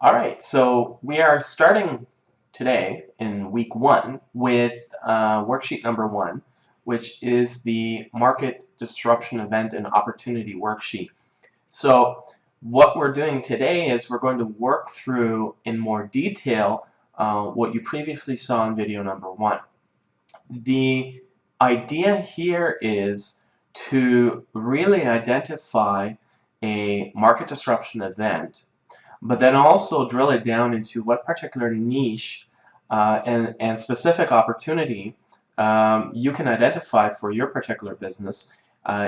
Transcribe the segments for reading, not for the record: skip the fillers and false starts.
Alright, so we are starting today in week 1 with worksheet number 1, which is the Market Disruption Event and Opportunity Worksheet. So what we're doing today is we're going to work through in more detail what you previously saw in video number 1. The idea here is to really identify a market disruption event, but then also drill it down into what particular niche and specific opportunity you can identify for your particular business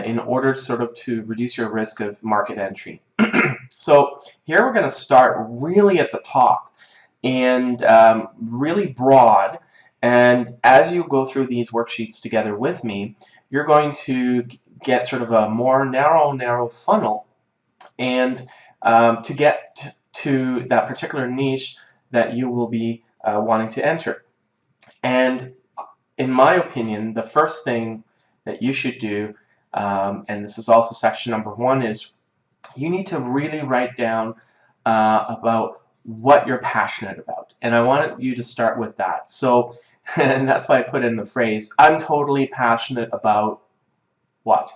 in order sort of to reduce your risk of market entry. So here we're going to start really at the top and really broad, and as you go through these worksheets together with me, you're going to get sort of a more narrow funnel and to get to that particular niche that you will be wanting to enter. And in my opinion, the first thing that you should do, and this is also section number 1, is you need to really write down about what you're passionate about. And I want you to start with that. So, and that's why I put in the phrase, I'm totally passionate about what?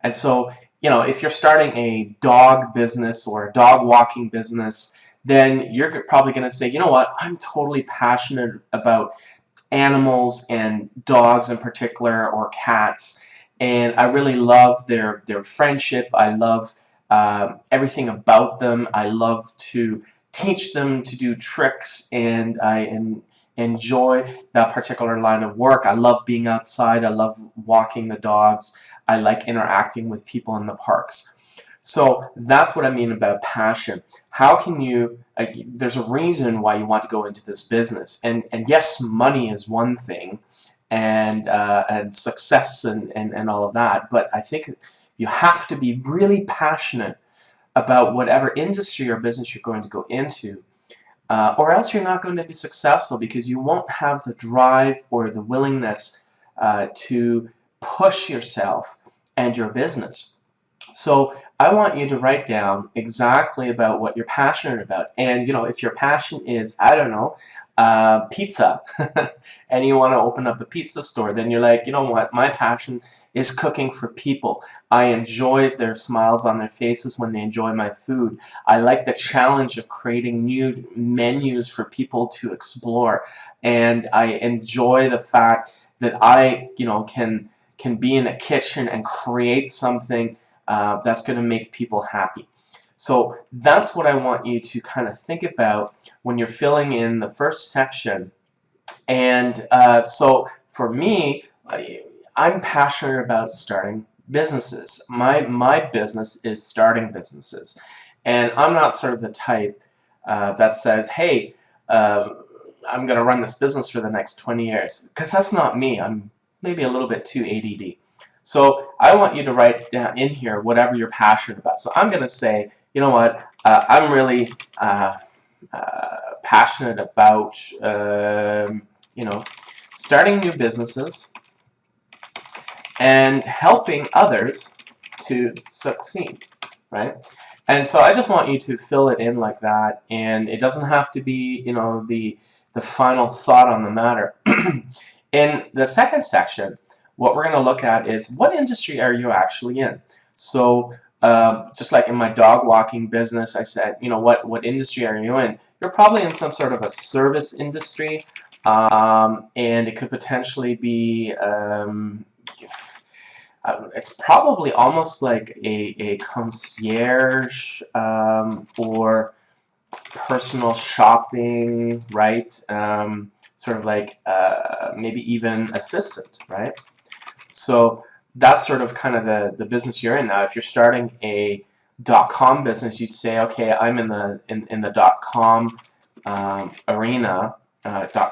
And so, you know, if you're starting a dog business or a dog walking business, then you're probably going to say, you know what, I'm totally passionate about animals and dogs in particular, or cats, and I really love their friendship. I love everything about them. I love to teach them to do tricks, and I enjoy that particular line of work. I love being outside. I love walking the dogs. I like interacting with people in the parks. So that's what I mean about passion. How can you, there's a reason why you want to go into this business. And yes, money is one thing, and success and all of that, but I think you have to be really passionate about whatever industry or business you're going to go into, or else you're not going to be successful, because you won't have the drive or the willingness to push yourself and your business. So I want you to write down exactly about what you're passionate about. And, you know, if your passion is, I don't know, pizza, and you want to open up a pizza store, then you're like, you know what, my passion is cooking for people. I enjoy their smiles on their faces when they enjoy my food. I like the challenge of creating new menus for people to explore. And I enjoy the fact that I, you know, can be in a kitchen and create something that's going to make people happy. So that's what I want you to kind of think about when you're filling in the first section. And so for me, I'm passionate about starting businesses. My business is starting businesses. And I'm not sort of the type that says, hey, I'm going to run this business for the next 20 years. Because that's not me. I'm maybe a little bit too ADD. So I want you to write down in here whatever you're passionate about. So I'm going to say, you know what, I'm really passionate about, you know, starting new businesses and helping others to succeed, right? And so I just want you to fill it in like that, and it doesn't have to be, you know, the final thought on the matter. In the second section, what we're going to look at is, what industry are you actually in? So just like in my dog walking business, I said, you know, what industry are you in? You're probably in some sort of a service industry, and it could potentially be, it's probably almost like a concierge or personal shopping, right? Sort of like maybe even assistant, right? So that's sort of kind of the business you're in now. If you're starting a .com business, you'd say, okay, I'm in the .com arena,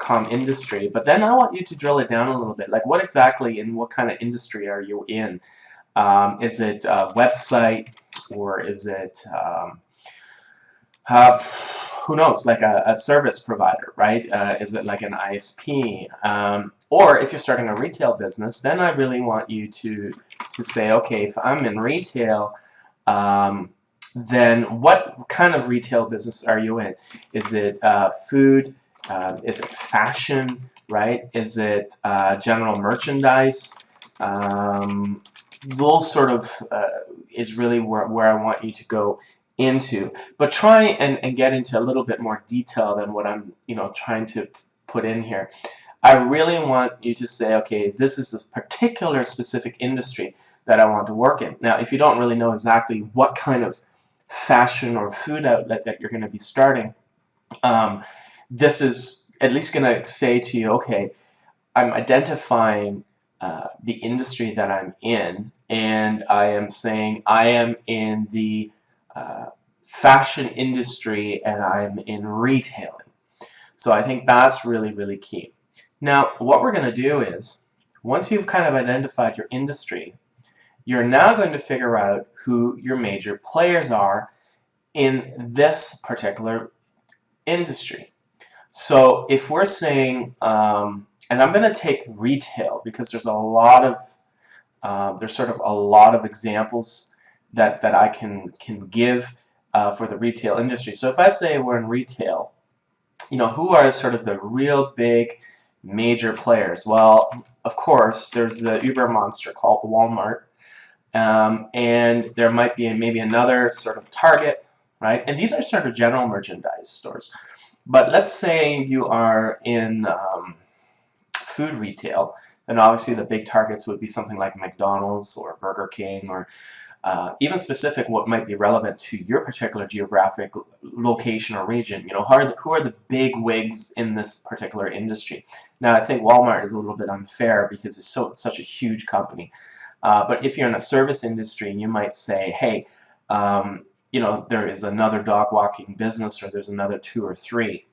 .com industry. But then I want you to drill it down a little bit. Like, what exactly in what kind of industry are you in? Is it a website, or is it who knows, like a service provider, right? Is it like an ISP? Or if you're starting a retail business, then I really want you to say, okay, if I'm in retail, then what kind of retail business are you in? Is it food? Is it fashion? Right? Is it general merchandise? Those sort of is really where I want you to go into. But try and get into a little bit more detail than what I'm trying to put in here. I really want you to say, okay, this is this particular specific industry that I want to work in. Now, if you don't really know exactly what kind of fashion or food outlet that you're going to be starting, this is at least going to say to you, okay, I'm identifying the industry that I'm in, and I am saying I am in the fashion industry and I'm in retailing. So I think that's really, really key. Now, what we're going to do is, once you've kind of identified your industry, you're now going to figure out who your major players are in this particular industry. So if we're saying, and I'm going to take retail because there's a lot of, there's sort of a lot of examples that I can give for the retail industry. So if I say we're in retail, who are sort of the real big major players? Well, of course, there's the Uber monster called Walmart, and there might be maybe another sort of Target, right? And these are sort of general merchandise stores. But let's say you are in food retail, then obviously the big targets would be something like McDonald's or Burger King, or even specific what might be relevant to your particular geographic location or region. Who are the big wigs in this particular industry? Now, I think Walmart is a little bit unfair because it's such a huge company. But if you're in a service industry, you might say, hey, there is another dog walking business, or there's another 2 or 3.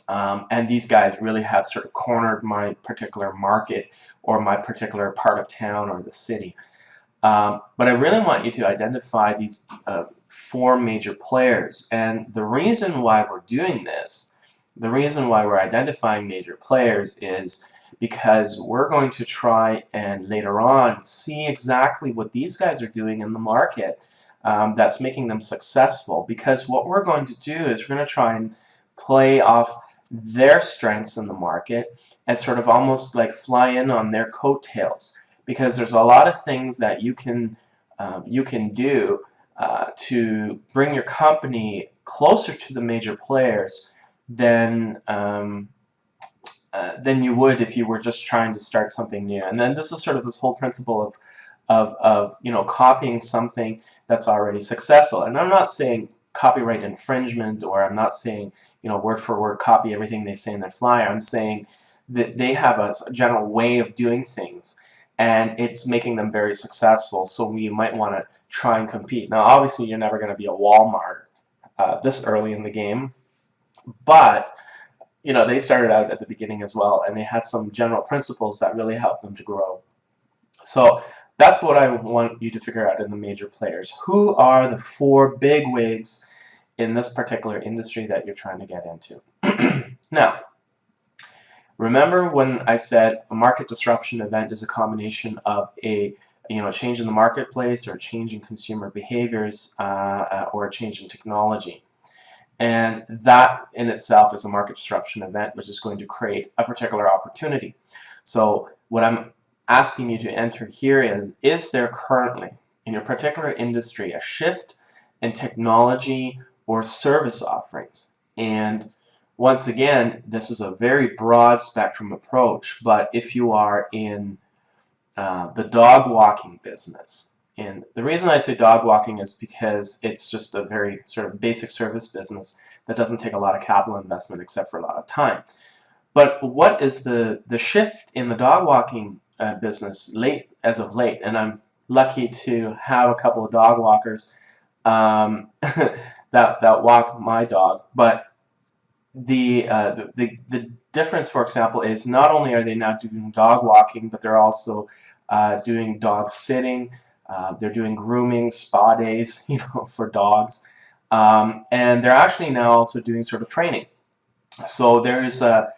And these guys really have sort of cornered my particular market or my particular part of town or the city. But I really want you to identify these 4 major players. And the reason why we're doing this, the reason why we're identifying major players is because we're going to try and later on see exactly what these guys are doing in the market that's making them successful. Because what we're going to do is we're going to try and play off their strengths in the market and sort of almost like fly in on their coattails. Because there's a lot of things that you can do to bring your company closer to the major players than you would if you were just trying to start something new. And then this is sort of this whole principle of copying something that's already successful. And I'm not saying copyright infringement, or I'm not saying word for word copy everything they say in their flyer. I'm saying that they have a general way of doing things, and it's making them very successful, so we might want to try and compete. Now, obviously, you're never going to be a Walmart this early in the game, but they started out at the beginning as well, and they had some general principles that really helped them to grow. So that's what I want you to figure out in the major players. Who are the 4 big wigs in this particular industry that you're trying to get into? Now, remember when I said a market disruption event is a combination of a change in the marketplace, or a change in consumer behaviors, or a change in technology. And that in itself is a market disruption event, which is going to create a particular opportunity. So what I'm asking you to enter here is there currently in your particular industry a shift in technology or service offerings? And once again, this is a very broad spectrum approach, but if you are in the dog walking business, and the reason I say dog walking is because it's just a very sort of basic service business that doesn't take a lot of capital investment except for a lot of time. But what is the shift in the dog walking business as of late? And I'm lucky to have a couple of dog walkers that walk my dog. But the difference, for example, is not only are they now doing dog walking, but they're also doing dog sitting. They're doing grooming, spa days, for dogs, and they're actually now also doing sort of training. So there's a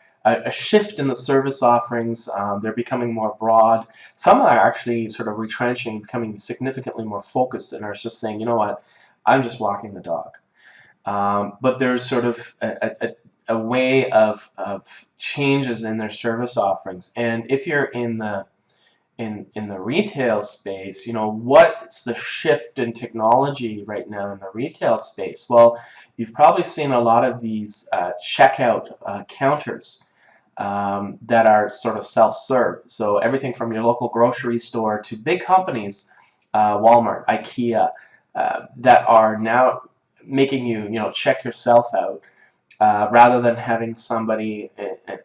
shift in the service offerings. They're becoming more broad. Some are actually sort of retrenching, becoming significantly more focused, and are just saying, you know what, I'm just walking the dog. But there's sort of a way of changes in their service offerings. And if you're in the retail space, you know, what's the shift in technology right now in the retail space? Well, you've probably seen a lot of these checkout counters that are sort of self-serve. So everything from your local grocery store to big companies, Walmart, IKEA, that are now making you, check yourself out rather than having somebody,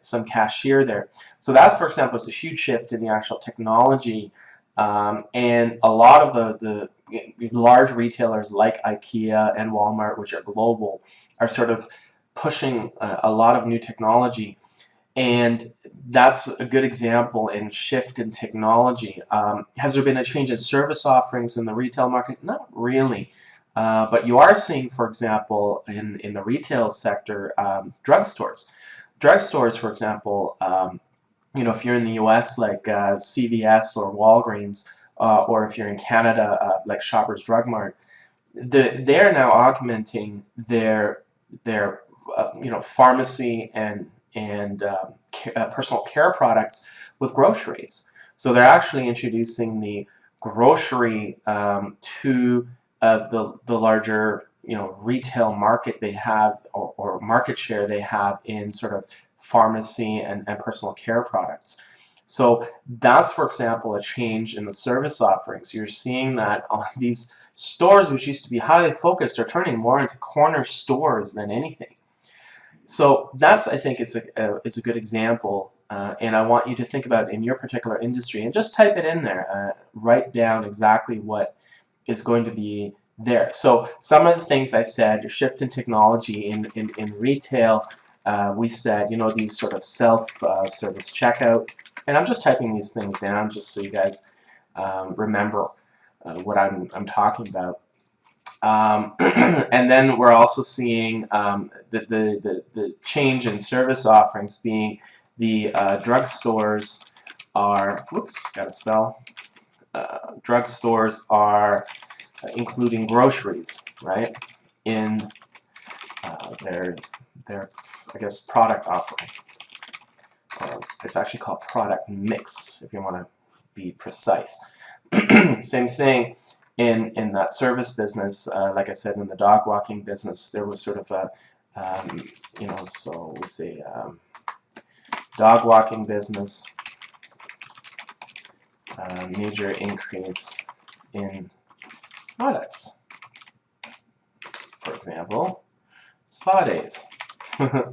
some cashier there. So that, for example, is a huge shift in the actual technology, and a lot of the large retailers like IKEA and Walmart, which are global, are sort of pushing a lot of new technology. And that's a good example in shift in technology. Has there been a change in service offerings in the retail market? Not really. But you are seeing, for example, in the retail sector, drugstores. Drugstores, for example, if you're in the US, like CVS or Walgreens, or if you're in Canada, like Shoppers Drug Mart, they're now augmenting their pharmacy and personal care products with groceries. So they're actually introducing the grocery to the larger retail market they have, or market share they have in sort of pharmacy and personal care products. So that's, for example, a change in the service offerings. You're seeing that all these stores, which used to be highly focused, are turning more into corner stores than anything. So that's, I think, it's a good example, and I want you to think about it in your particular industry and just type it in there. Write down exactly what is going to be there. So some of the things I said, your shift in technology in retail, we said, these sort of self-service checkout, and I'm just typing these things down just so you guys remember what I'm talking about. And then we're also seeing the change in service offerings being the drugstores are, drugstores are including groceries, right, in their I guess product offering. It's actually called product mix, if you want to be precise. Same thing in that service business. Like I said, in the dog walking business, there was sort of a so we say dog walking business, major increase in products. For example, spa days.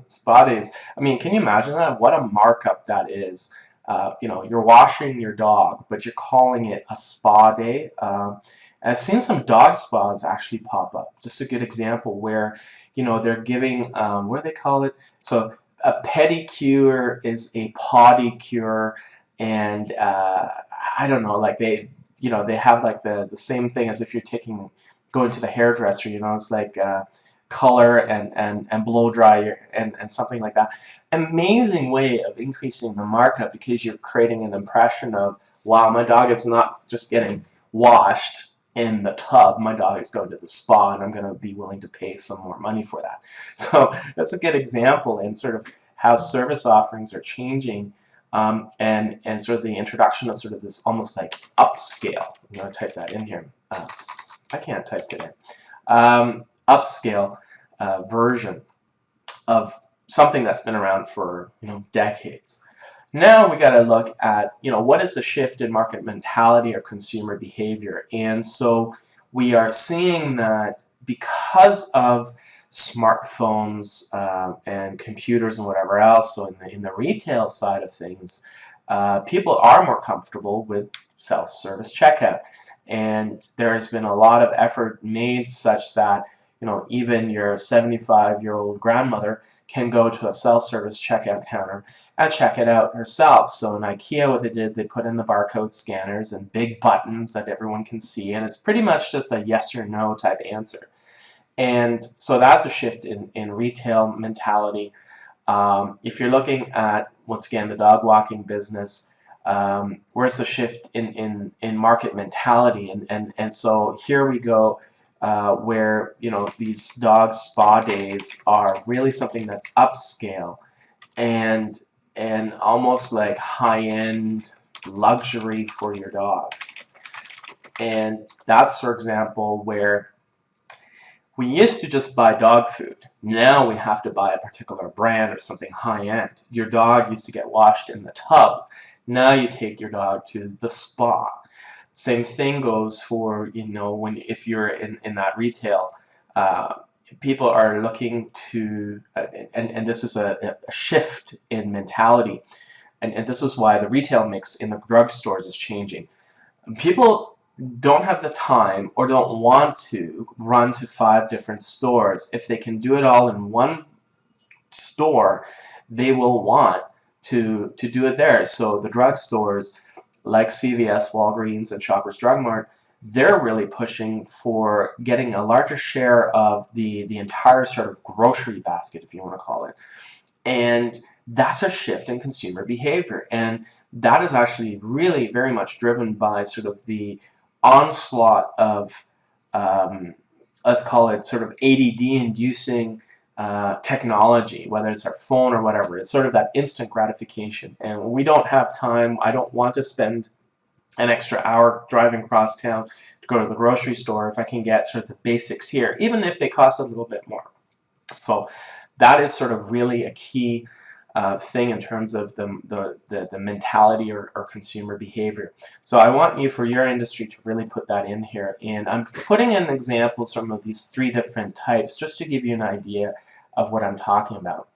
Spa days. I mean, can you imagine that? What a markup that is. You're washing your dog, but you're calling it a spa day. And I've seen some dog spas actually pop up. Just a good example where, they're giving, what do they call it? So a pedicure is a potty cure, and I don't know, like they have like the same thing as if you're going to the hairdresser. It's like color and blow dry and something like that. Amazing way of increasing the markup, because you're creating an impression of, wow, my dog is not just getting washed in the tub, my dog is going to the spa, and I'm going to be willing to pay some more money for that. So that's a good example in sort of how service offerings are changing, and sort of the introduction of sort of this almost like upscale. I'm going to type that in here. I can't type today. Upscale version of something that's been around for decades. Now we got to look at what is the shift in market mentality or consumer behavior. And so we are seeing that because of smartphones and computers and whatever else, so in the retail side of things, people are more comfortable with self-service checkout. And there has been a lot of effort made such that even your 75-year-old grandmother can go to a self-service checkout counter and check it out herself. So in IKEA, what they did, they put in the barcode scanners and big buttons that everyone can see, and it's pretty much just a yes or no type answer. And so that's a shift in retail mentality. If you're looking at, once again, the dog walking business, where's the shift in market mentality? And so here we go. where these dog spa days are really something that's upscale and almost like high-end luxury for your dog. And that's, for example, where we used to just buy dog food. Now we have to buy a particular brand or something high-end. Your dog used to get washed in the tub. Now you take your dog to the spa. Same thing goes for, if you're in that retail, people are looking to, and this is a shift in mentality, and this is why the retail mix in the drugstores is changing. People don't have the time or don't want to run to 5 different stores. If they can do it all in one store, they will want to do it there. So the drugstores like CVS, Walgreens, and Shoppers Drug Mart, they're really pushing for getting a larger share of the entire sort of grocery basket, if you want to call it. And that's a shift in consumer behavior. And that is actually really very much driven by sort of the onslaught of, let's call it sort of ADD-inducing technology, whether it's our phone or whatever. It's sort of that instant gratification. And we don't have time. I don't want to spend an extra hour driving across town to go to the grocery store if I can get sort of the basics here, even if they cost a little bit more. So that is sort of really a key thing in terms of the mentality or consumer behavior. So I want you, for your industry, to really put that in here. And I'm putting in examples from of these 3 different types just to give you an idea of what I'm talking about.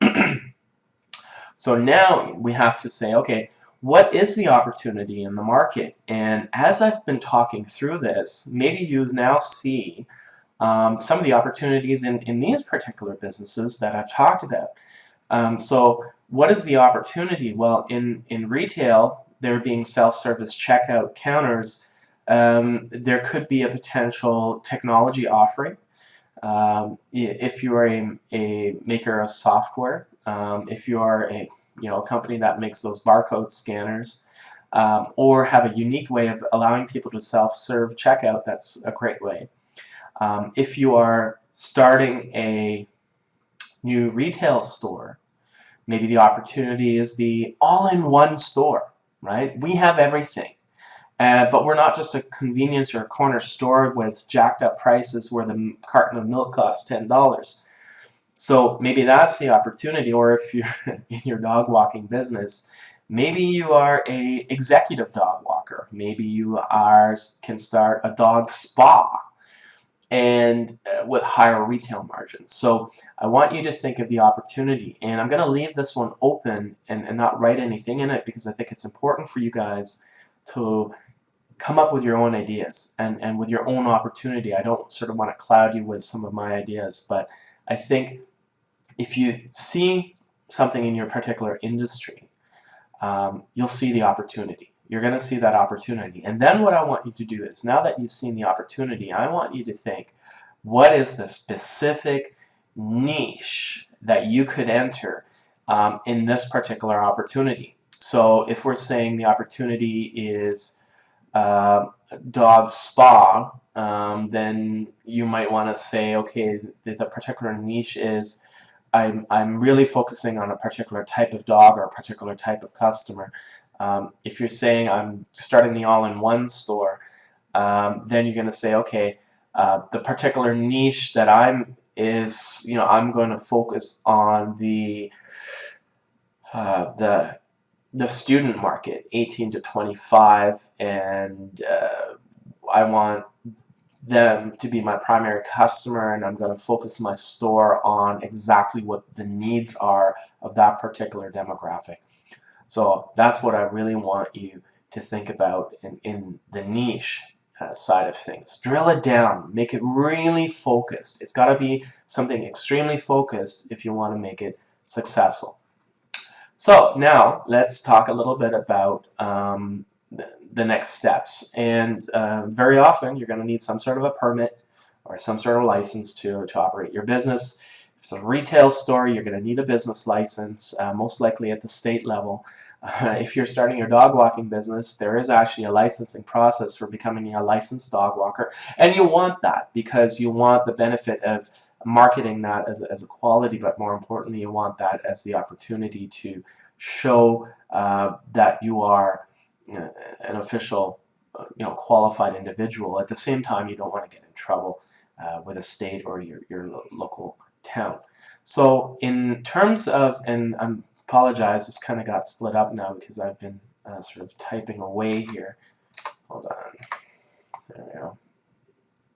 So now we have to say, okay, what is the opportunity in the market? And as I've been talking through this, maybe you now see some of the opportunities in these particular businesses that I've talked about. So what is the opportunity? Well, in retail, there being self-service checkout counters, there could be a potential technology offering. If you are a maker of software, if you are a company that makes those barcode scanners, or have a unique way of allowing people to self-serve checkout, that's a great way. If you are starting a new retail store, maybe the opportunity is the all-in-one store, right? We have everything. But we're not just a convenience or a corner store with jacked up prices where the carton of milk costs $10. So maybe that's the opportunity. Or if you're in your dog walking business, maybe you are a executive dog walker. Maybe you can start a dog spa and with higher retail margins. So I want you to think of the opportunity, and I'm going to leave this one open and not write anything in it, because I think it's important for you guys to come up with your own ideas and with your own opportunity. I don't sort of want to cloud you with some of my ideas, but I think if you see something in your particular industry, you'll see the opportunity. You're going to see that opportunity. And then what I want you to do is, now that you've seen the opportunity, I want you to think, what is the specific niche that you could enter in this particular opportunity? So if we're saying the opportunity is dog spa, then you might want to say, okay, the particular niche is I'm really focusing on a particular type of dog or a particular type of customer. If you're saying I'm starting the all-in-one store, then you're going to say, okay, the particular niche that I'm going to focus on the student market, 18 to 25, and I want them to be my primary customer, and I'm going to focus my store on exactly what the needs are of that particular demographic. So that's what I really want you to think about in the niche side of things. Drill it down, make it really focused. It's got to be something extremely focused if you want to make it successful. So now let's talk a little bit about the next steps. And very often you're going to need some sort of a permit or some sort of license to operate your business. If it's a retail store, you're going to need a business license, most likely at the state level. If you're starting your dog walking business, there is actually a licensing process for becoming a licensed dog walker, and you want that because you want the benefit of marketing that as a quality, but more importantly, you want that as the opportunity to show that you are an official, qualified individual. At the same time, you don't want to get in trouble with a state or your local town. So in terms of, and I apologize, this kind of got split up now because I've been sort of typing away here. Hold on. There we go.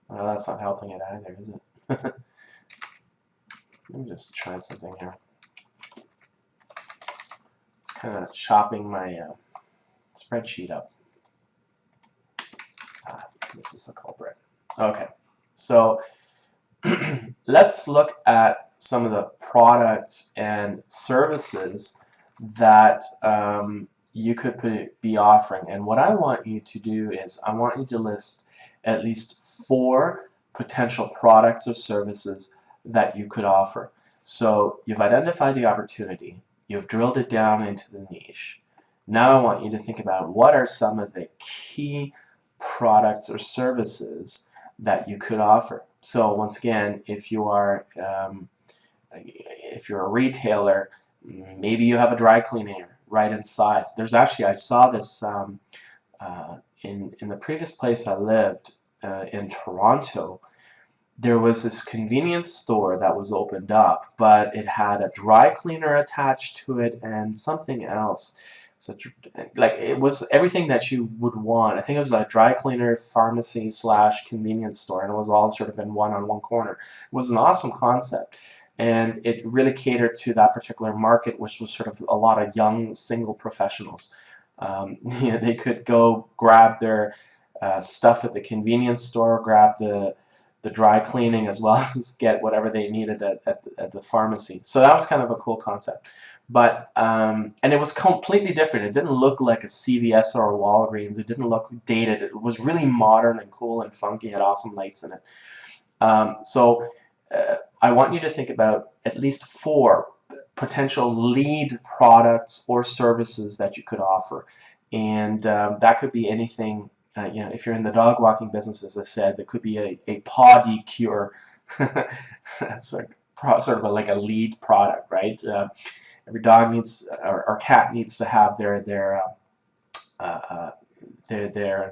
Well, that's not helping it either, is it? Let me just try something here. It's kind of chopping my spreadsheet up. This is the culprit. Okay, so let's look at some of the products and services that you could be offering. And what I want you to do is I want you to list at least 4 potential products or services that you could offer. So you've identified the opportunity, you've drilled it down into the niche. Now I want you to think about what are some of the key products or services that you could offer. So once again, if you are if you're a retailer, maybe you have a dry cleaner right inside. There's actually, I saw this in the previous place I lived in Toronto. There was this convenience store that was opened up, but it had a dry cleaner attached to it and something else. So, like, it was everything that you would want. I think it was a dry cleaner, pharmacy / convenience store, and it was all sort of in one corner. It was an awesome concept, and it really catered to that particular market, which was sort of a lot of young single professionals. They could go grab their stuff at the convenience store, grab the dry cleaning, as well as get whatever they needed at the pharmacy. So that was kind of a cool concept. But and it was completely different. It didn't look like a CVS or a Walgreens. It didn't look dated. It was really modern and cool and funky. It had awesome lights in it. So I want you to think about at least 4 potential lead products or services that you could offer, and that could be anything. If you're in the dog walking business, as I said, there could be a paw decure. That's sort of like a lead product, right? Every dog needs or cat needs to have their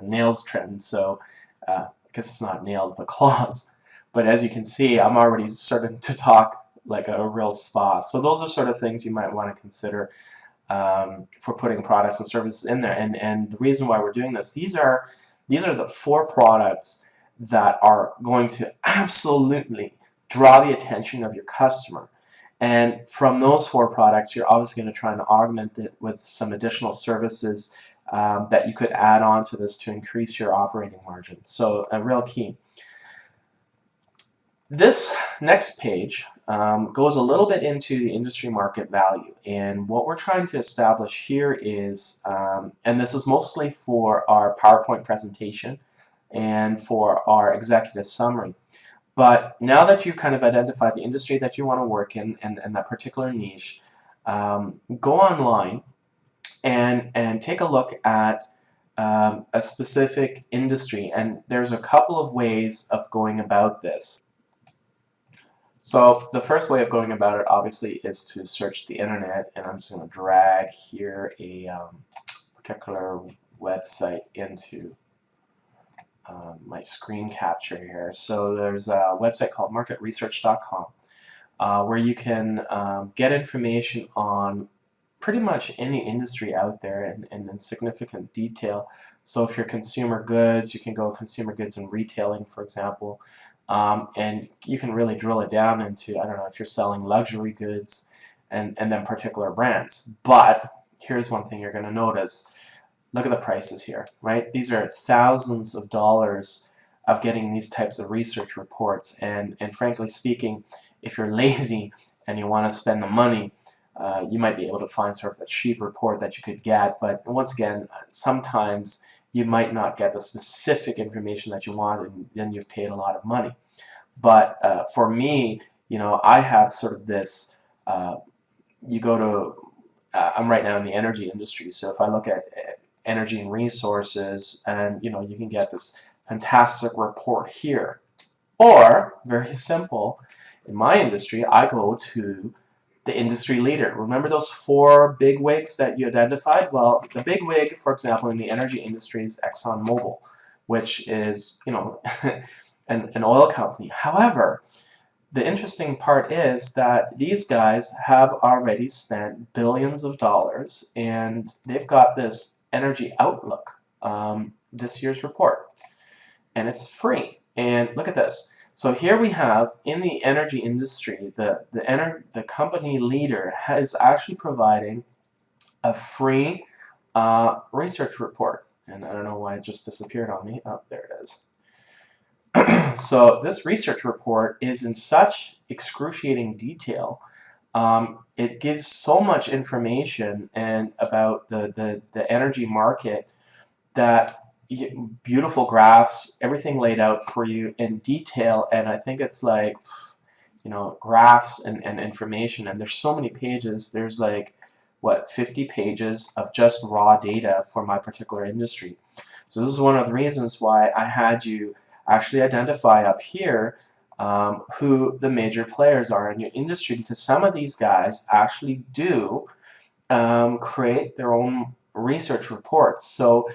nails trimmed. So I guess it's not nails but claws. But as you can see, I'm already starting to talk like a real spa. So those are sort of things you might want to consider for putting products and services in there. And the reason why we're doing this, these are the 4 products that are going to absolutely draw the attention of your customer. And from those 4 products, you're obviously going to try and augment it with some additional services that you could add on to this to increase your operating margin. So a real key. This next page goes a little bit into the industry market value, and what we're trying to establish here is, and this is mostly for our PowerPoint presentation and for our executive summary, but now that you've kind of identified the industry that you want to work in and that particular niche, go online and take a look at a specific industry, and there's a couple of ways of going about this. So the first way of going about it obviously is to search the internet, and I'm just going to drag here a particular website into my screen capture here. So there's a website called Kxter.com where you can get information on pretty much any industry out there in significant detail. So if you're consumer goods, you can go consumer goods and retailing, for example. And you can really drill it down into, I don't know, if you're selling luxury goods and then particular brands. But here's one thing you're going to notice. Look at the prices here, right? These are thousands of dollars of getting these types of research reports. And frankly speaking, if you're lazy and you want to spend the money, you might be able to find sort of a cheap report that you could get. But once again, sometimes you might not get the specific information that you want, and then you've paid a lot of money. But for me, I have sort of this, you go to, I'm right now in the energy industry, so if I look at energy and resources, and you can get this fantastic report here. Or, very simple, in my industry, I go to the industry leader. Remember those 4 big wigs that you identified? Well, the big wig, for example, in the energy industry is ExxonMobil, which is, an oil company. However, the interesting part is that these guys have already spent billions of dollars, and they've got this energy outlook, this year's report, and it's free. And look at this. So here we have, in the energy industry, the company leader is actually providing a free research report. And I don't know why it just disappeared on me. Oh, there it is. So this research report is in such excruciating detail. It gives so much information and about the energy market, that beautiful graphs, everything laid out for you in detail, and I think it's like, graphs and information, and there's so many pages. There's like, what, 50 pages of just raw data for my particular industry. So this is one of the reasons why I had you actually identify up here who the major players are in your industry, because some of these guys actually do create their own research reports. So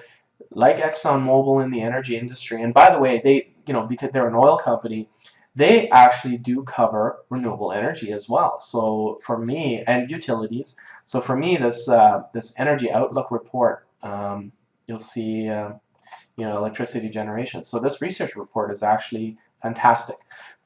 like ExxonMobil in the energy industry, and by the way, they, because they're an oil company, they actually do cover renewable energy as well. So for me, and utilities. So for me, this energy outlook report, you'll see, electricity generation. So this research report is actually fantastic,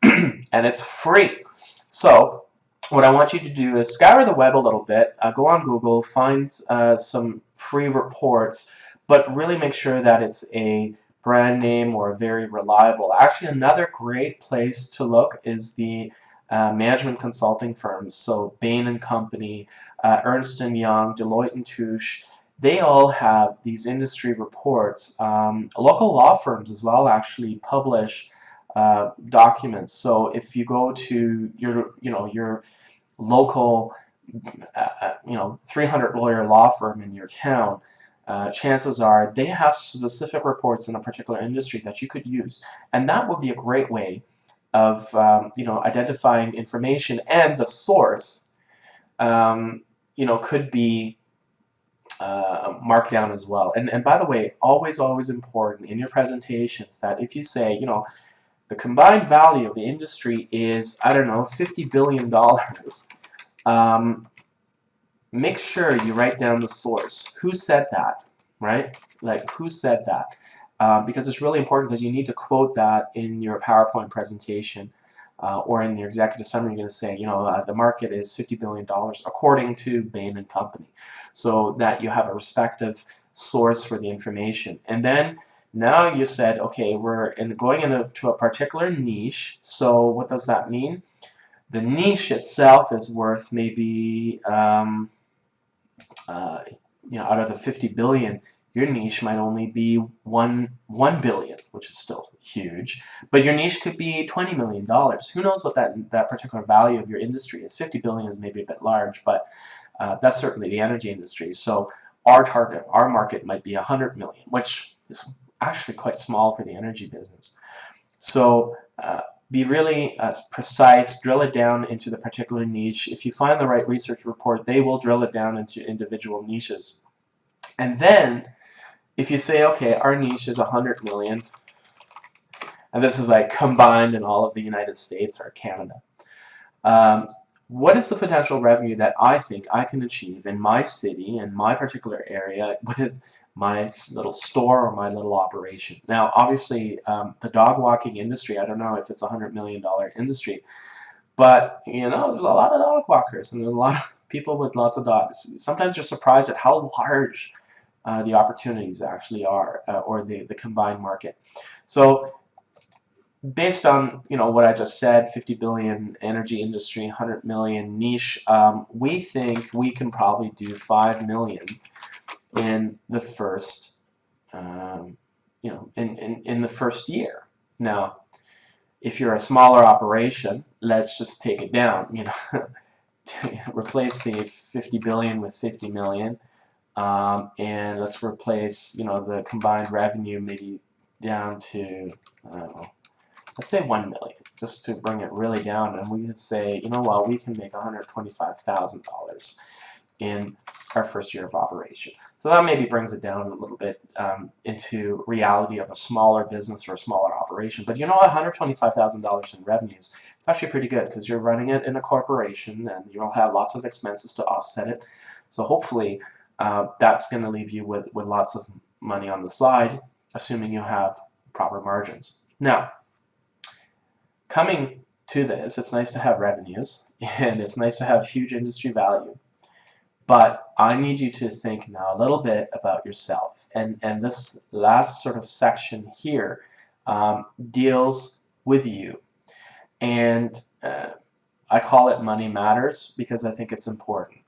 and it's free. So what I want you to do is scour the web a little bit, go on Google, find some free reports, but really make sure that it's a brand name or very reliable. Actually, another great place to look is the management consulting firms. So Bain & Company, Ernst & Young, Deloitte & Touche, they all have these industry reports. Local law firms as well actually publish documents. So if you go to your local 300 lawyer law firm in your town, chances are they have specific reports in a particular industry that you could use, and that would be a great way of identifying information, and the source could be marked down as well. And by the way, always important in your presentations that if you say, the combined value of the industry is, I don't know, $50 billion, make sure you write down the source. Who said that, right? Like, who said that? Because it's really important, because you need to quote that in your PowerPoint presentation or in your executive summary. You're going to say, the market is $50 billion according to Bain & Company, so that you have a respective source for the information. And then now you said, okay, we're going into a particular niche. So what does that mean? The niche itself is worth maybe, out of the 50 billion, your niche might only be 1 billion, which is still huge. But your niche could be $20 million. Who knows what that particular value of your industry is? 50 billion is maybe a bit large, but that's certainly the energy industry. So our target, our market might be 100 million, which is actually quite small for the energy business. So be really precise, drill it down into the particular niche. If you find the right research report, they will drill it down into individual niches. And then, if you say, okay, our niche is 100 million, and this is like combined in all of the United States or Canada, what is the potential revenue that I think I can achieve in my city, in my particular area, with my little store or my little operation? Now, obviously, the dog walking industry, I don't know if it's a $100 million industry, but there's a lot of dog walkers, and there's a lot of people with lots of dogs. Sometimes you're surprised at how large the opportunities actually are, or the combined market. So based on what I just said, 50 billion energy industry, 100 million niche, we think we can probably do 5 million in the first in the first year. Now, If you're a smaller operation, let's just take it down. You know, replace the 50 billion with 50 million, and let's replace, you know, the combined revenue maybe down to, I don't know, let's say 1 million, just to bring it really down, and we can say, you know what, we can make $125,000 in our first year of operation. So that maybe brings it down a little bit into reality of a smaller business or a smaller operation. But you know what, $125,000 in revenues, it's actually pretty good because you're running it in a corporation and you'll have lots of expenses to offset it. So hopefully that's going to leave you with lots of money on the side, assuming you have proper margins. Now, coming to this, it's nice to have revenues and it's nice to have huge industry value. But I need you to think now a little bit about yourself. And this last sort of section here deals with you. And I call it Money Matters because I think it's important.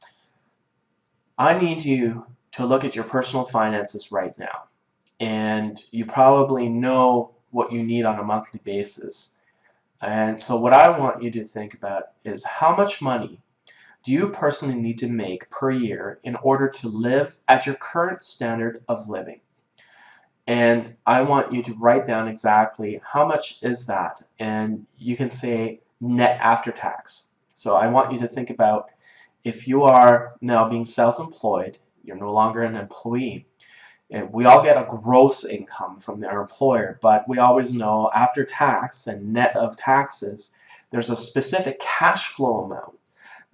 I need you to look at your personal finances right now. And you probably know what you need on a monthly basis. And so what I want you to think about is how much money do you personally need to make per year in order to live at your current standard of living? And I want you to write down exactly how much is that, and you can say net after tax. So I want you to think about if you are now being self-employed, you're no longer an employee. And we all get a gross income from our employer, but we always know after tax and net of taxes, there's a specific cash flow amount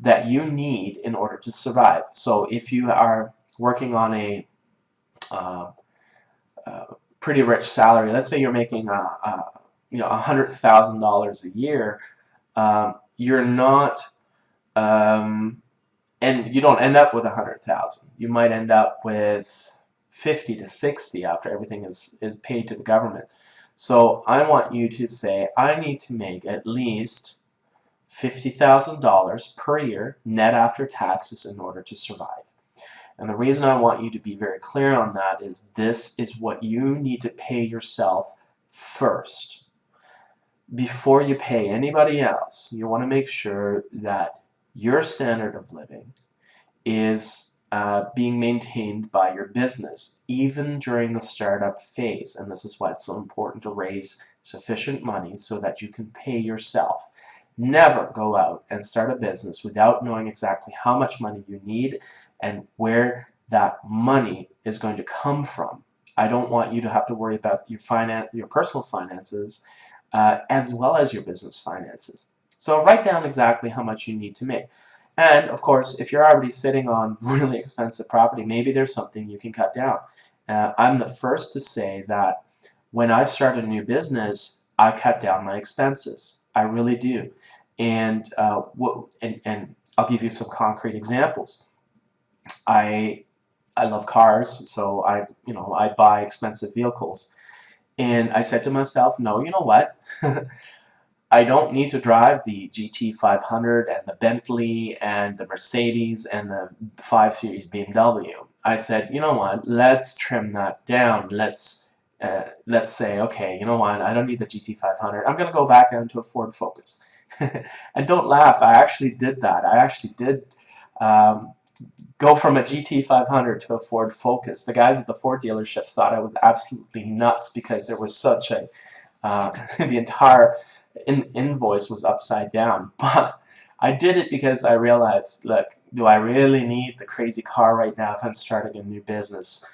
that you need in order to survive. So if you are working on a pretty rich salary, let's say you're making $100,000 a year, you're not, and you don't end up with 100,000. You might end up with 50 to 60 after everything is paid to the government. So I want you to say, I need to make at least $50,000 per year net after taxes in order to survive. And the reason I want you to be very clear on that is this is what you need to pay yourself first. Before you pay anybody else, you want to make sure that your standard of living is being maintained by your business, even during the startup phase. And this is why it's so important to raise sufficient money so that you can pay yourself. Never go out and start a business without knowing exactly how much money you need and where that money is going to come from. I don't want you to have to worry about your personal finances as well as your business finances. So write down exactly how much you need to make. And of course, if you're already sitting on really expensive property, maybe there's something you can cut down. I'm the first to say that when I started a new business, I cut down my expenses. I really do. And I'll give you some concrete examples. I love cars, so I buy expensive vehicles. And I said to myself, no, you know what? I don't need to drive the GT 500 and the Bentley and the Mercedes and the 5 Series BMW. I said, you know what? Let's trim that down. Let's say, okay, you know what? I don't need the GT 500. I'm going to go back down to a Ford Focus. And don't laugh, I actually did that. I actually did go from a GT 500 to a Ford Focus. The guys at the Ford dealership thought I was absolutely nuts because there was such a, the entire invoice was upside down. But I did it because I realized, look, do I really need the crazy car right now if I'm starting a new business?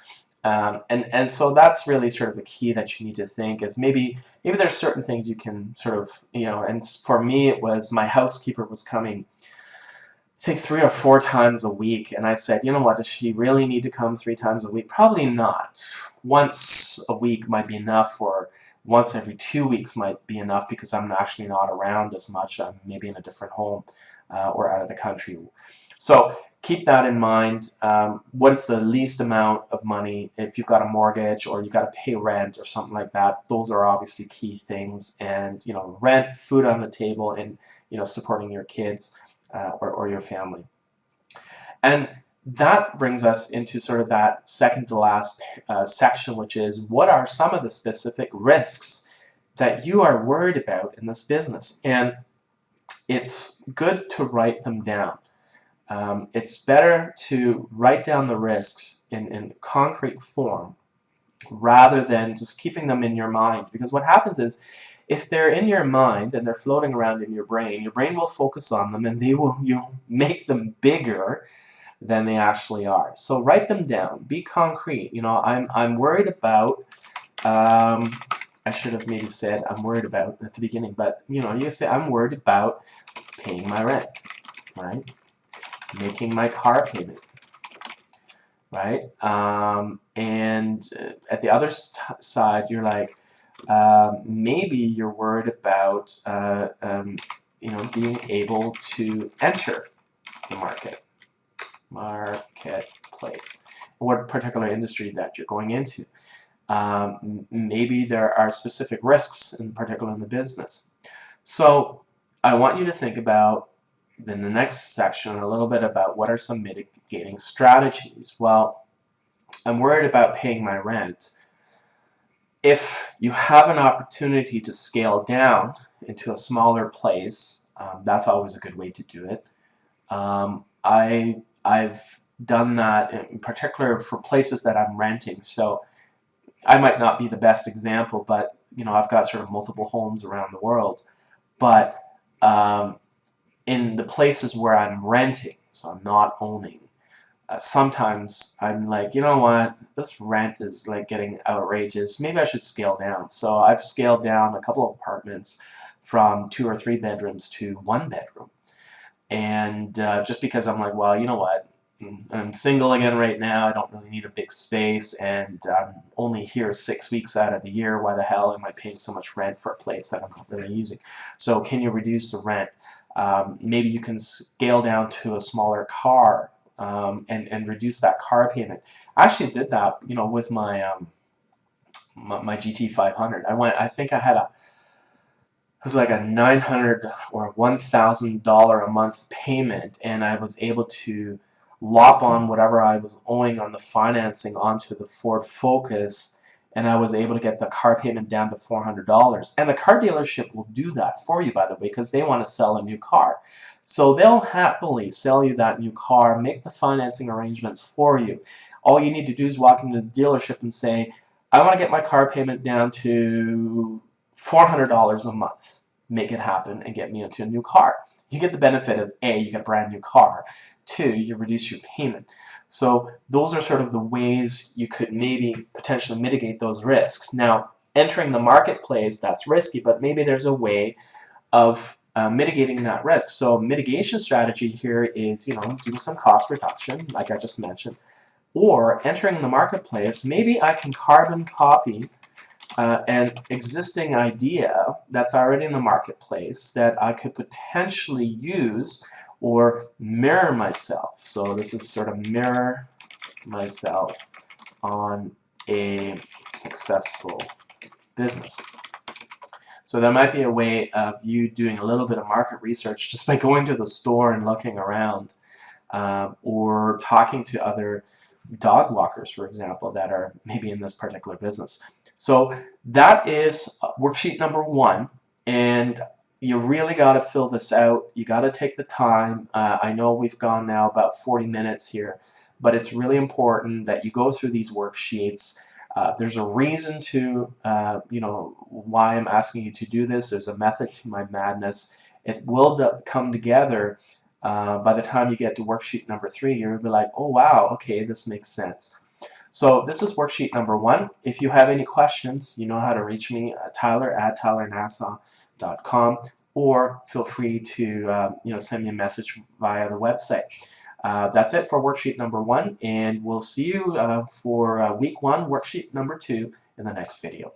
And so that's really sort of the key that you need to think is maybe there's certain things you can sort of, and for me it was my housekeeper was coming, I think 3 or 4 times a week, and I said, you know what, does she really need to come 3 times a week? Probably not. Once a week might be enough, or once every 2 weeks might be enough because I'm actually not around as much. I'm maybe in a different home or out of the country. So keep that in mind. What is the least amount of money if you've got a mortgage or you've got to pay rent or something like that? Those are obviously key things. And rent, food on the table, and supporting your kids or your family. And that brings us into sort of that second to last section, which is what are some of the specific risks that you are worried about in this business. And it's good to write them down. It's better to write down the risks in concrete form rather than just keeping them in your mind. Because what happens is, if they're in your mind and they're floating around in your brain will focus on them, and you'll make them bigger than they actually are. So write them down. Be concrete. You know, I'm worried about. I should have maybe said I'm worried about at the beginning, but you know, you say I'm worried about paying my rent, right? Making my car payment, right? And at the other side, you're like, maybe you're worried about you know, being able to enter the marketplace, what particular industry that you're going into. Maybe there are specific risks, in particular in the business. So I want you to think about, in the next section, a little bit about what are some mitigating strategies. Well, I'm worried about paying my rent. If you have an opportunity to scale down into a smaller place, that's always a good way to do it. I've done that in particular for places that I'm renting. So I might not be the best example, but you know, I've got sort of multiple homes around the world. But in the places where I'm renting, so I'm not owning, sometimes I'm like, you know what, this rent is like getting outrageous. Maybe I should scale down. So I've scaled down a couple of apartments from 2 or 3 bedrooms to 1 bedroom. And just because I'm like, well, you know what, I'm single again right now, I don't really need a big space, and I'm only here 6 weeks out of the year. Why the hell am I paying so much rent for a place that I'm not really using? So can you reduce the rent? Maybe you can scale down to a smaller car and reduce that car payment. I actually did that, you know, with my my GT 500. I think I had it was like a $900 or $1,000 a month payment, and I was able to lop on whatever I was owing on the financing onto the Ford Focus, and I was able to get the car payment down to $400. And the car dealership will do that for you, by the way, because they want to sell a new car. So they'll happily sell you that new car, make the financing arrangements for you. All you need to do is walk into the dealership and say, I want to get my car payment down to $400 a month. Make it happen and get me into a new car. You get the benefit of A, you get a brand new car. 2, you reduce your payment. So those are sort of the ways you could maybe potentially mitigate those risks. Now, entering the marketplace, that's risky, but maybe there's a way of mitigating that risk. So mitigation strategy here is, you know, do some cost reduction, like I just mentioned, or entering the marketplace, maybe I can carbon copy an existing idea that's already in the marketplace that I could potentially use or mirror myself. So this is sort of mirror myself on a successful business. So there might be a way of you doing a little bit of market research just by going to the store and looking around, or talking to other dog walkers, for example, that are maybe in this particular business. So that is worksheet number 1, and you really got to fill this out. You got to take the time. I know we've gone now about 40 minutes here, but it's really important that you go through these worksheets. There's a reason to, you know, why I'm asking you to do this. There's a method to my madness. It will come together. By the time you get to worksheet number 3, you'll be like, oh wow, okay, this makes sense. So this is worksheet number 1. If you have any questions, you know how to reach me, Tyler@TylerNassau.com, or feel free to you know, send me a message via the website. That's it for worksheet number 1, and we'll see you for week 1, worksheet number 2 in the next video.